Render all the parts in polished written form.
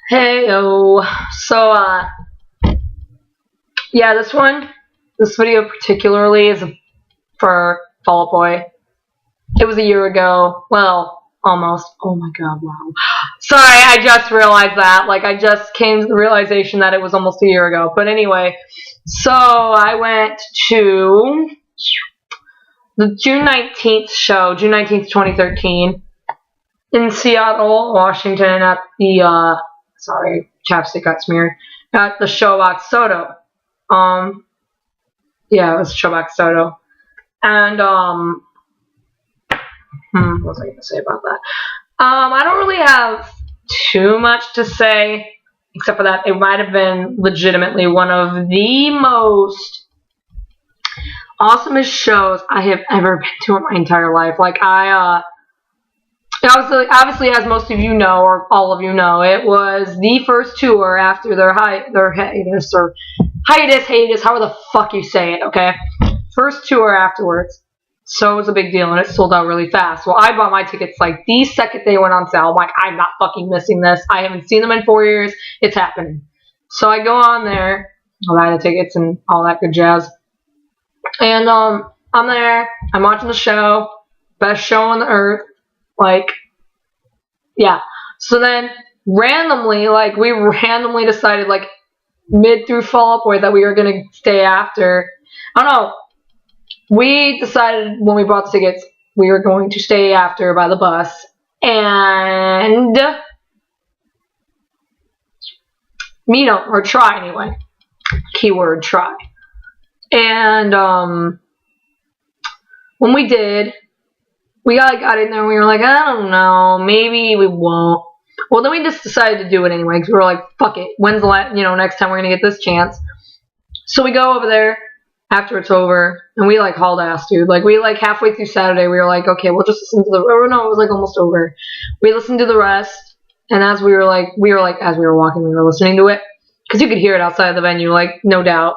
Hey-o. So, yeah, this video particularly is for Fall Out Boy. It was a year ago. Well, almost. Oh my god, wow. Sorry, I just realized that. Like, I just came to the realization that it was almost a year ago. But anyway, so I went to the June 19th show, June 19th, 2013, in Seattle, Washington, at the, sorry, chapstick got smeared, at the Showbox SoDo. Yeah, it was Showbox SoDo. And, what was I going to say about that? I don't really have too much to say, except for that it might have been legitimately one of the most awesomest shows I have ever been to in my entire life. Like, obviously, as most of you know, or all of you know, it was the first tour after their hiatus, however the fuck you say it, okay? First tour afterwards. So it was a big deal, and it sold out really fast. Well, I bought my tickets, like, the second they went on sale. I'm like, I'm not fucking missing this. I haven't seen them in 4 years. It's happening. So I go on there, I buy the tickets and all that good jazz. And, I'm there, I'm watching the show, best show on the earth, like, yeah. So then, randomly, we randomly decided, like, mid through Fall Out Boy that we were gonna stay after. I don't know. We decided when we bought the tickets, we were going to stay after by the bus, and meet up, or try anyway. Keyword, try. And, when we did, we got in there and we were like, I don't know, maybe we won't. Well, then we just decided to do it anyway, because we were like, fuck it, when's the next time we're going to get this chance? So we go over there after it's over, and we, hauled ass, dude. Like, we, halfway through Saturday, we were like, okay, we'll just listen to the, or no, it was, almost over. We listened to the rest, and as we were walking, we were listening to it, because you could hear it outside of the venue, no doubt.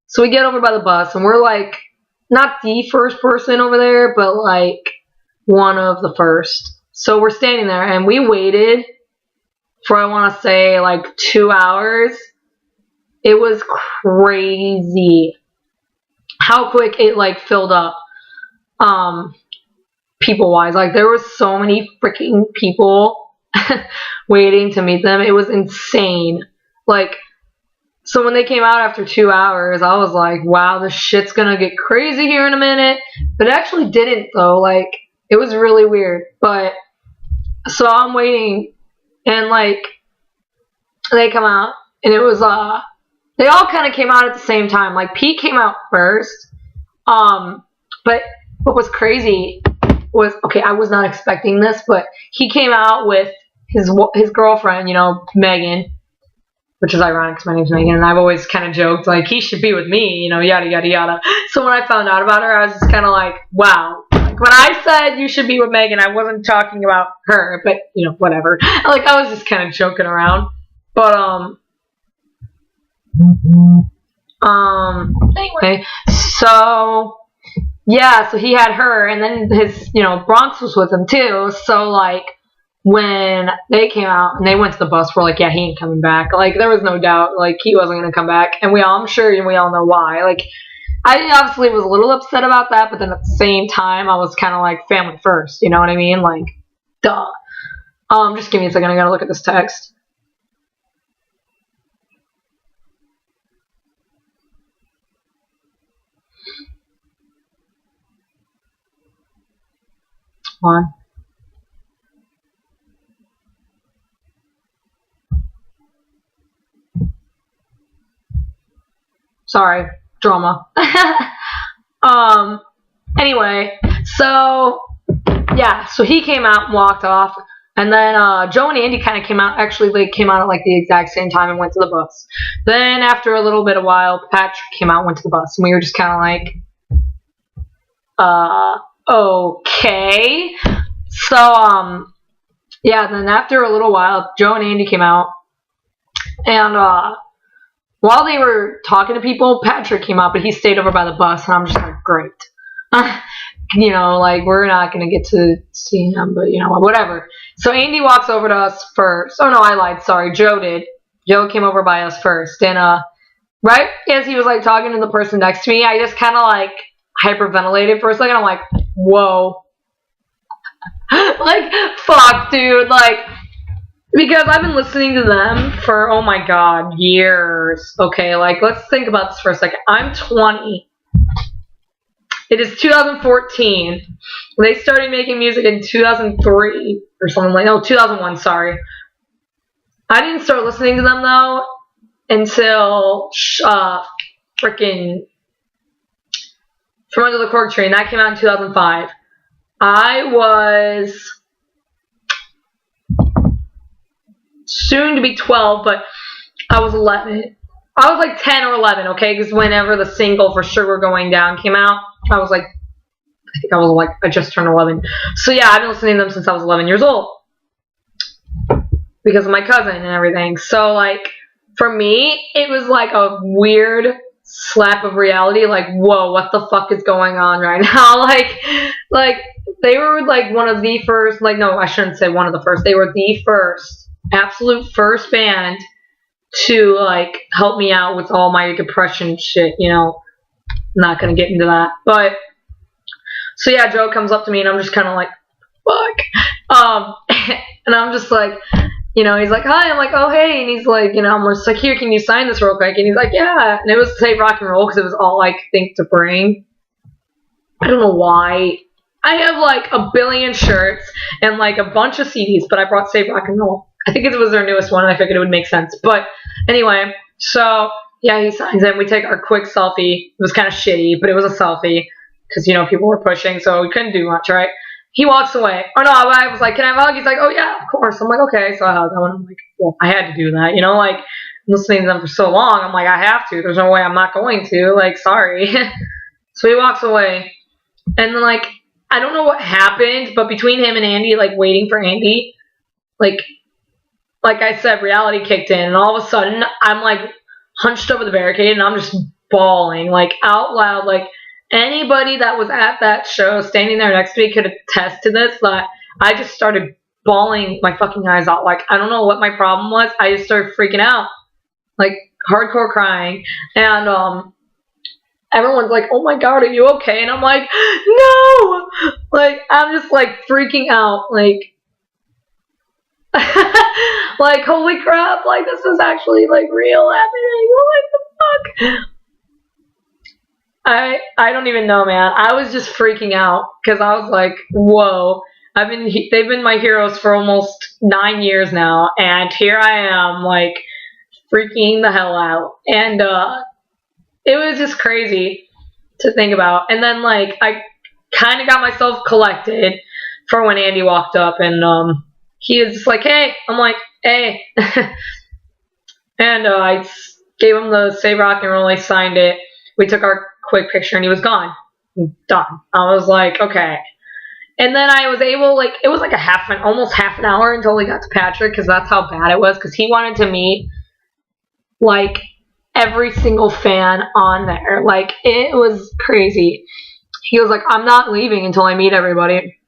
So we get over by the bus, and we're, not the first person over there, but, one of the first. So we're standing there, and we waited for, I want to say, 2 hours. It was crazy how quick it, filled up, people-wise. There was so many freaking people waiting to meet them. It was insane. So when they came out after 2 hours, I was like, wow, this shit's gonna get crazy here in a minute. But it actually didn't, though. It was really weird. But, so I'm waiting, and, they come out, and it was, they all kind of came out at the same time. Pete came out first, but what was crazy was, okay, I was not expecting this, but he came out with his girlfriend, Megan, which is ironic because my name's Megan, and I've always kind of joked, he should be with me, yada, yada, yada. So when I found out about her, I was just kind of like, wow. When I said you should be with Megan, I wasn't talking about her, but, whatever. I was just kind of joking around. But, anyway, so, yeah, so he had her, and then his, Bronx was with him, too. So, when they came out and they went to the bus, we're like, yeah, he ain't coming back. There was no doubt, he wasn't going to come back. And I'm sure we all know why. I obviously was a little upset about that, but then at the same time, I was kind of family first, you know what I mean? Duh. Just give me a second, I gotta look at this text. Hold on. Sorry, drama. Anyway, so, yeah, so he came out and walked off, and then, Joe and Andy kind of came out, actually, they came out at, the exact same time and went to the bus. Then, after a little bit of while, Patrick came out and went to the bus, and we were just kind of okay. So, yeah, then after a little while, Joe and Andy came out, and, while they were talking to people, Patrick came out, but he stayed over by the bus, and I'm just like, great. you know, like, we're not going to get to see him, but, you know, whatever. So Andy walks over to us first. Oh, no, I lied. Sorry. Joe did. Joe came over by us first. And, right as he was, like, talking to the person next to me, I just kind of, like, hyperventilated for a second. I'm like, whoa. Like, fuck, dude. Like, because I've been listening to them for, oh my god, years. Okay, like, let's think about this for a second. I'm 20. It is 2014. They started making music in 2003 or something like, no, 2001, sorry. I didn't start listening to them, though, until, freaking From Under the Cork Tree, and that came out in 2005. I was soon to be 12, but I was 11. I was like 10 or 11, okay? Because whenever the single for Sugar Going Down came out, I was like, I just turned 11. So yeah, I've been listening to them since I was 11 years old. Because of my cousin and everything. So like, for me, it was like a weird slap of reality. Like, whoa, what the fuck is going on right now? Like, they were like one of the first, like, no, I shouldn't say one of the first. They were the first, absolute first band to like help me out with all my depression shit, you know. I'm not gonna get into that. But so yeah, Joe comes up to me and I'm just kinda like, fuck. And I'm just like, you know, he's like, hi, I'm like, oh hey, and he's like, you know, I'm just like, here, can you sign this real quick? And he's like, yeah. And it was Save Rock and Roll because it was all I could think to bring. I don't know why. I have like a billion shirts and like a bunch of CDs, but I brought Save Rock and Roll. I think it was their newest one, and I figured it would make sense. But anyway, so yeah, he signs it. We take our quick selfie. It was kind of shitty, but it was a selfie because, you know, people were pushing, so we couldn't do much, right? He walks away. Oh no, I was like, can I have a hug? He's like, oh yeah, of course. I'm like, okay. So I hugged him. I'm like, well, I had to do that, you know, like, I'm listening to them for so long. I'm like, I have to. There's no way I'm not going to. Like, sorry. So he walks away, and then like, I don't know what happened, but between him and Andy, like waiting for Andy, like I said, reality kicked in, and all of a sudden, I'm like hunched over the barricade, and I'm just bawling, like out loud. Like, anybody that was at that show standing there next to me could attest to this, that I just started bawling my fucking eyes out. Like, I don't know what my problem was. I just started freaking out, like hardcore crying, and everyone's like, oh my god, are you okay? And I'm like, no! Like, I'm just like freaking out, like, like, holy crap, like, this is actually like real happening. What the fuck? I don't even know, man. I was just freaking out because I was like, whoa. They've been my heroes for almost 9 years now, and here I am, like, freaking the hell out. And it was just crazy to think about. And then, like, I kind of got myself collected for when Andy walked up, and he was just like, hey. I'm like, hey. And I gave him the Save Rock and Roll. I signed it. We took our quick picture, and he was gone. Done. I was like, okay. And then I was able, like, it was like almost half an hour until we got to Patrick, because that's how bad it was, because he wanted to meet, like, every single fan on there. Like, it was crazy. He was like, I'm not leaving until I meet everybody.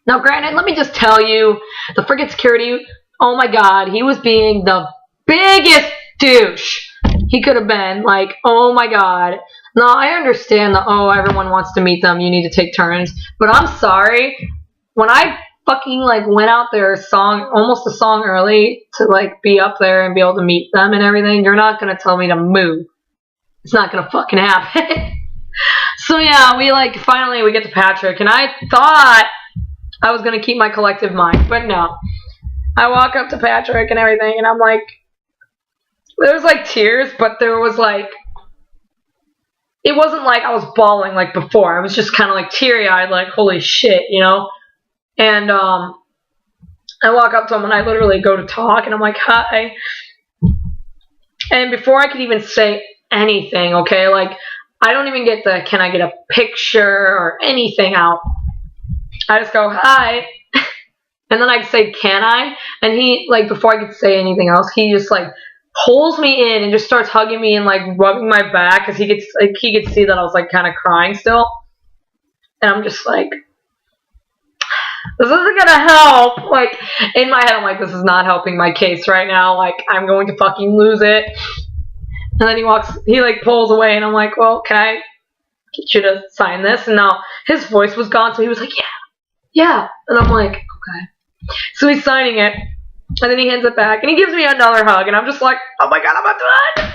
Now, granted, let me just tell you, the friggin' security, oh my god, he was being the biggest douche he could have been. Like, oh my god. Now, I understand that, oh, everyone wants to meet them, you need to take turns, but I'm sorry, when I fucking, like, went out there almost a song early to, like, be up there and be able to meet them and everything, you're not gonna tell me to move. It's not gonna fucking happen. So, yeah, finally we get to Patrick, and I thought I was gonna keep my collective mind, but no. I walk up to Patrick and everything, and I'm like, there was, like, tears, but there was, like, it wasn't like I was bawling like before. I was just kind of like teary-eyed, like, holy shit, you know? And I walk up to him and I literally go to talk, and I'm like, hi. And before I could even say anything, okay, like, I don't even get the, can I get a picture or anything out. I just go, hi. And then I say, can I? And he, like, before I could say anything else, he just, like, pulls me in and just starts hugging me and, like, rubbing my back, because he could see that I was, like, kind of crying still. And I'm just like, this isn't gonna help. Like, in my head, I'm like, this is not helping my case right now. Like, I'm going to fucking lose it. And then he like pulls away, and I'm like, well, can I get you to sign this? And now his voice was gone, so he was like, yeah. And I'm like, okay. So he's signing it, and then he hands it back, and he gives me another hug, and I'm just like, oh my god, I'm done.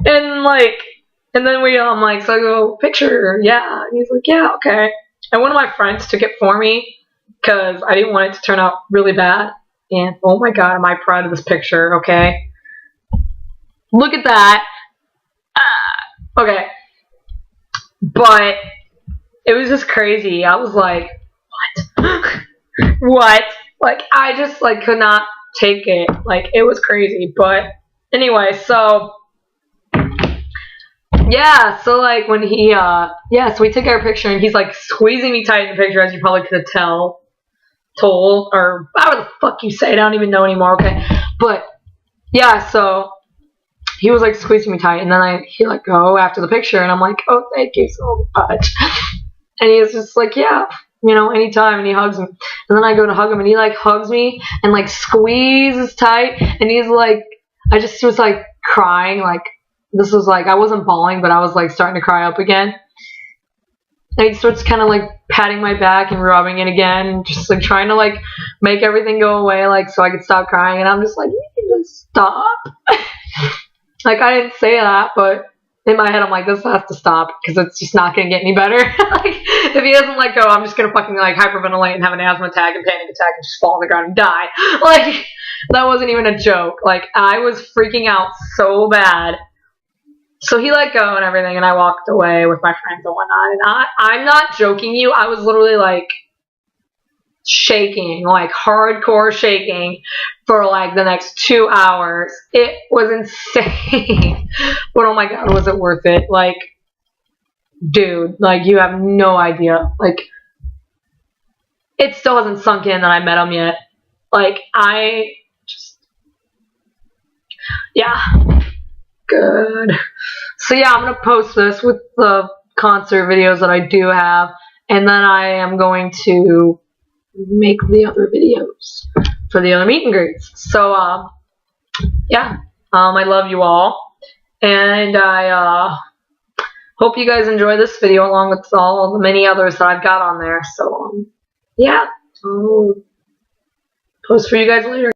And then I'm like, so I go, picture, yeah. And he's like, yeah, okay. And one of my friends took it for me because I didn't want it to turn out really bad. And oh my god, am I proud of this picture, okay? Look at that. Okay. But it was just crazy. I was like, what? What? Like, I just, like, could not take it. Like, it was crazy. But anyway, so yeah, so like when so we took our picture, and he's like squeezing me tight in the picture, as you probably could have told, or however the fuck you say it, I don't even know anymore, okay? But yeah, so he was like squeezing me tight, and then he let go after the picture, and I'm like, oh, thank you so much. And he's just like, yeah, anytime, and he hugs me. And then I go to hug him, and he like hugs me and like squeezes tight, and he's like, I just was like crying, like, this was like, I wasn't bawling, but I was like starting to cry up again. And he starts kind of like patting my back and rubbing it again, and just like trying to like make everything go away, like so I could stop crying. And I'm just like, you can just stop. Like, I didn't say that, but in my head I'm like, this has to stop because it's just not gonna get any better. Like, if he doesn't let go, I'm just gonna fucking like hyperventilate and have an asthma attack and panic attack and just fall on the ground and die. Like, that wasn't even a joke. Like, I was freaking out so bad. So he let go and everything, and I walked away with my friends and whatnot. And I'm not joking you. I was literally like shaking, like hardcore shaking for like the next 2 hours. It was insane. But oh my god, was it worth it? Like, dude, like, you have no idea. Like, it still hasn't sunk in that I met him yet. Like, yeah. Good. So yeah, I'm going to post this with the concert videos that I do have, and then I am going to make the other videos for the other meet and greets. So, yeah, I love you all, and I hope you guys enjoy this video along with all the many others that I've got on there. So, yeah, I'll post for you guys later.